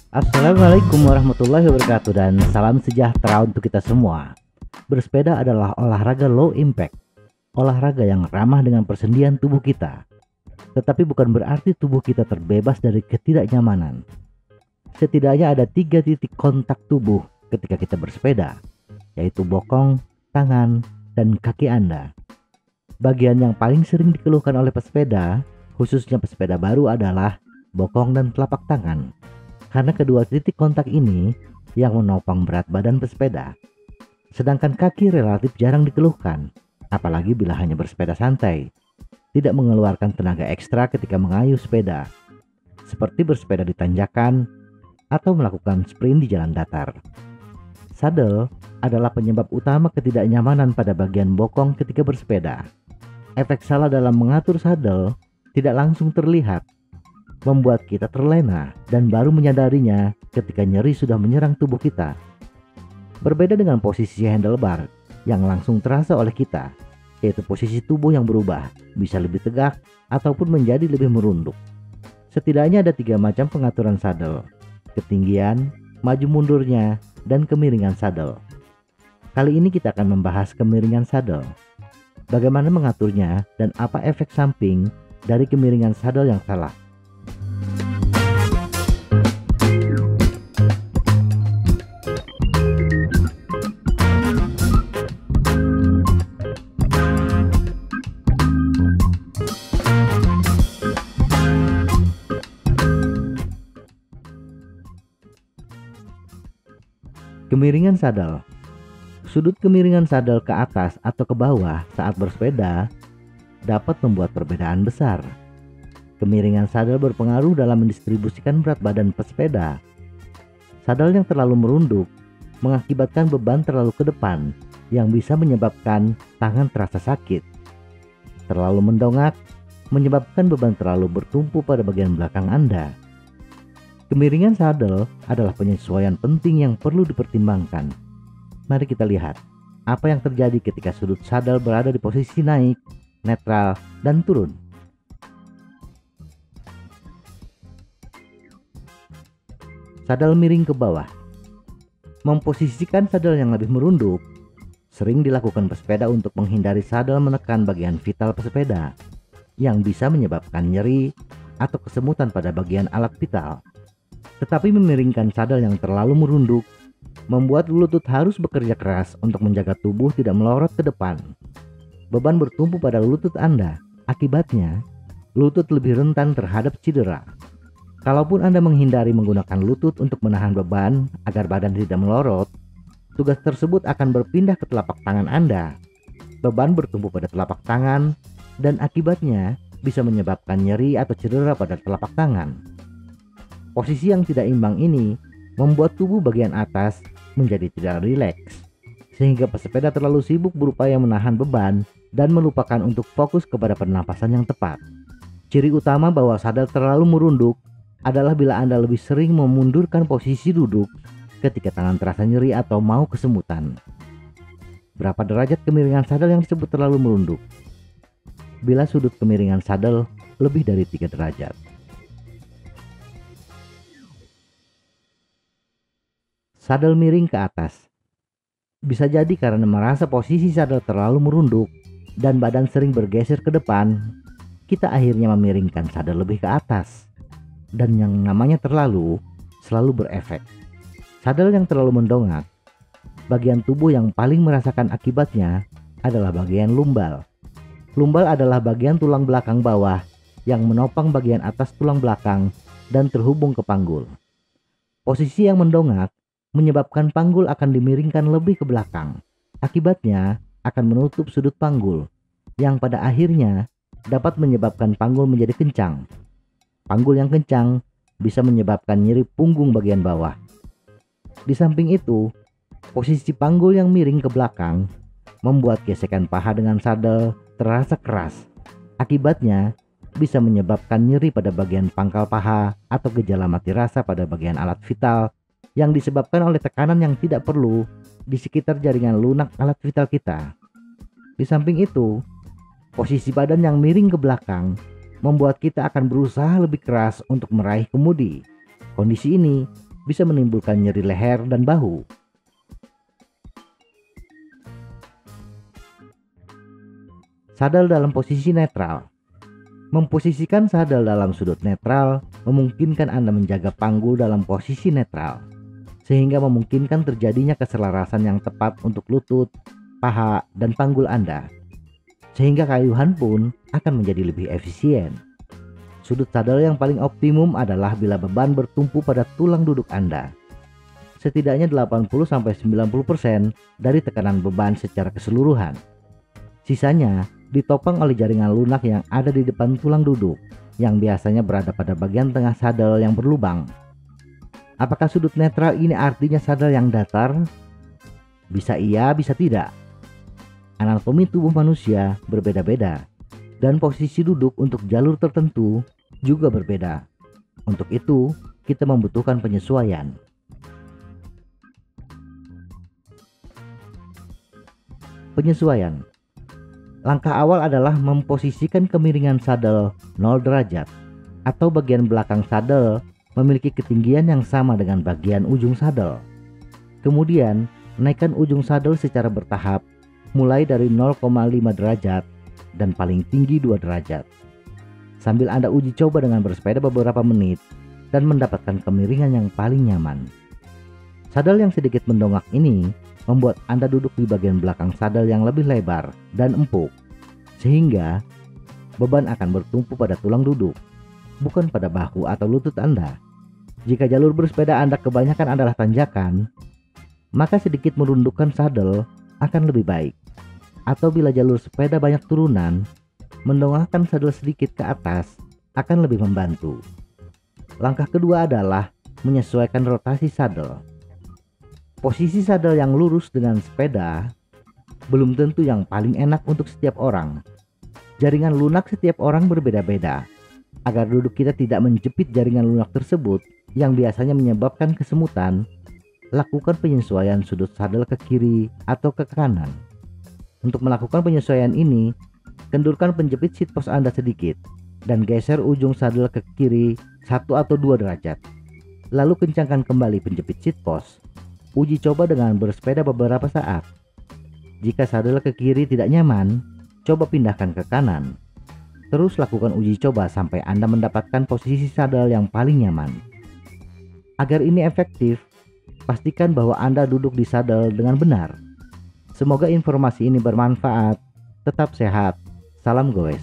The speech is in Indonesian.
Assalamualaikum warahmatullahi wabarakatuh dan salam sejahtera untuk kita semua. Bersepeda adalah olahraga low impact, olahraga yang ramah dengan persendian tubuh kita. Tetapi bukan berarti tubuh kita terbebas dari ketidaknyamanan. Setidaknya ada 3 titik kontak tubuh ketika kita bersepeda, yaitu bokong, tangan, dan kaki Anda. Bagian yang paling sering dikeluhkan oleh pesepeda, khususnya pesepeda baru, adalah bokong dan telapak tangan. Karena kedua titik kontak ini yang menopang berat badan pesepeda. Sedangkan kaki relatif jarang dikeluhkan, apalagi bila hanya bersepeda santai, tidak mengeluarkan tenaga ekstra ketika mengayuh sepeda, seperti bersepeda di tanjakan atau melakukan sprint di jalan datar. Sadel adalah penyebab utama ketidaknyamanan pada bagian bokong ketika bersepeda. Efek salah dalam mengatur sadel tidak langsung terlihat, membuat kita terlena dan baru menyadarinya ketika nyeri sudah menyerang tubuh kita. Berbeda dengan posisi handlebar yang langsung terasa oleh kita, yaitu posisi tubuh yang berubah, bisa lebih tegak ataupun menjadi lebih merunduk. Setidaknya ada 3 macam pengaturan sadel: ketinggian, maju mundurnya, dan kemiringan sadel. Kali ini kita akan membahas kemiringan sadel. Bagaimana mengaturnya dan apa efek samping dari kemiringan sadel yang salah. Kemiringan sadel. Sudut kemiringan sadel ke atas atau ke bawah saat bersepeda dapat membuat perbedaan besar. Kemiringan sadel berpengaruh dalam mendistribusikan berat badan pesepeda. Sadel yang terlalu merunduk mengakibatkan beban terlalu ke depan yang bisa menyebabkan tangan terasa sakit. Terlalu mendongak menyebabkan beban terlalu bertumpu pada bagian belakang Anda. Kemiringan sadel adalah penyesuaian penting yang perlu dipertimbangkan. Mari kita lihat apa yang terjadi ketika sudut sadel berada di posisi naik, netral, dan turun. Sadel miring ke bawah. Memposisikan sadel yang lebih merunduk sering dilakukan pesepeda untuk menghindari sadel menekan bagian vital pesepeda yang bisa menyebabkan nyeri atau kesemutan pada bagian alat vital. Tetapi memiringkan sadel yang terlalu merunduk membuat lutut harus bekerja keras untuk menjaga tubuh tidak melorot ke depan. Beban bertumpu pada lutut Anda. Akibatnya, lutut lebih rentan terhadap cedera. Kalaupun Anda menghindari menggunakan lutut untuk menahan beban agar badan tidak melorot, tugas tersebut akan berpindah ke telapak tangan Anda. Beban bertumpu pada telapak tangan dan akibatnya bisa menyebabkan nyeri atau cedera pada telapak tangan. Posisi yang tidak imbang ini membuat tubuh bagian atas menjadi tidak rileks, sehingga pesepeda terlalu sibuk berupaya menahan beban dan melupakan untuk fokus kepada pernapasan yang tepat. Ciri utama bahwa sadel terlalu merunduk adalah bila Anda lebih sering memundurkan posisi duduk ketika tangan terasa nyeri atau mau kesemutan. Berapa derajat kemiringan sadel yang disebut terlalu merunduk? Bila sudut kemiringan sadel lebih dari 3 derajat. Sadel miring ke atas. Bisa jadi karena merasa posisi sadel terlalu merunduk dan badan sering bergeser ke depan, kita akhirnya memiringkan sadel lebih ke atas. Dan yang namanya terlalu selalu berefek. Sadel yang terlalu mendongak, bagian tubuh yang paling merasakan akibatnya adalah bagian lumbal. Lumbal adalah bagian tulang belakang bawah yang menopang bagian atas tulang belakang dan terhubung ke panggul. Posisi yang mendongak menyebabkan panggul akan dimiringkan lebih ke belakang. Akibatnya akan menutup sudut panggul, yang pada akhirnya dapat menyebabkan panggul menjadi kencang. Panggul yang kencang bisa menyebabkan nyeri punggung bagian bawah. Di samping itu, posisi panggul yang miring ke belakang membuat gesekan paha dengan sadel terasa keras. Akibatnya bisa menyebabkan nyeri pada bagian pangkal paha atau gejala mati rasa pada bagian alat vital yang disebabkan oleh tekanan yang tidak perlu di sekitar jaringan lunak alat vital kita. Di samping itu, Posisi badan yang miring ke belakang membuat kita akan berusaha lebih keras untuk meraih kemudi. Kondisi ini bisa menimbulkan nyeri leher dan bahu. Sadel dalam posisi netral. Memposisikan sadel dalam sudut netral memungkinkan Anda menjaga panggul dalam posisi netral, sehingga memungkinkan terjadinya keselarasan yang tepat untuk lutut, paha, dan panggul Anda, sehingga kayuhan pun akan menjadi lebih efisien. Sudut sadel yang paling optimum adalah bila beban bertumpu pada tulang duduk Anda. Setidaknya 80-90% dari tekanan beban secara keseluruhan. Sisanya ditopang oleh jaringan lunak yang ada di depan tulang duduk, yang biasanya berada pada bagian tengah sadel yang berlubang. Apakah sudut netral ini artinya sadel yang datar? Bisa iya, bisa tidak. Anatomi tubuh manusia berbeda-beda, dan posisi duduk untuk jalur tertentu juga berbeda. Untuk itu, kita membutuhkan penyesuaian. Penyesuaian. Langkah awal adalah memposisikan kemiringan sadel 0 derajat atau bagian belakang sadel memiliki ketinggian yang sama dengan bagian ujung sadel. Kemudian, naikkan ujung sadel secara bertahap mulai dari 0,5 derajat dan paling tinggi 2 derajat. Sambil Anda uji coba dengan bersepeda beberapa menit dan mendapatkan kemiringan yang paling nyaman. Sadel yang sedikit mendongak ini membuat Anda duduk di bagian belakang sadel yang lebih lebar dan empuk, sehingga beban akan bertumpu pada tulang duduk, bukan pada bahu atau lutut Anda. Jika jalur bersepeda Anda kebanyakan adalah tanjakan, maka sedikit merundukkan sadel akan lebih baik. Atau bila jalur sepeda banyak turunan, mendongakkan sadel sedikit ke atas akan lebih membantu. Langkah kedua adalah menyesuaikan rotasi sadel. Posisi sadel yang lurus dengan sepeda belum tentu yang paling enak untuk setiap orang. Jaringan lunak setiap orang berbeda-beda. Agar duduk kita tidak menjepit jaringan lunak tersebut yang biasanya menyebabkan kesemutan, lakukan penyesuaian sudut sadel ke kiri atau ke kanan. Untuk melakukan penyesuaian ini, kendurkan penjepit seat post Anda sedikit dan geser ujung sadel ke kiri 1 atau 2 derajat. Lalu kencangkan kembali penjepit seat post. Uji coba dengan bersepeda beberapa saat. Jika sadel ke kiri tidak nyaman, coba pindahkan ke kanan. Terus lakukan uji coba sampai Anda mendapatkan posisi sadel yang paling nyaman. Agar ini efektif, pastikan bahwa Anda duduk di sadel dengan benar. Semoga informasi ini bermanfaat. Tetap sehat. Salam goes.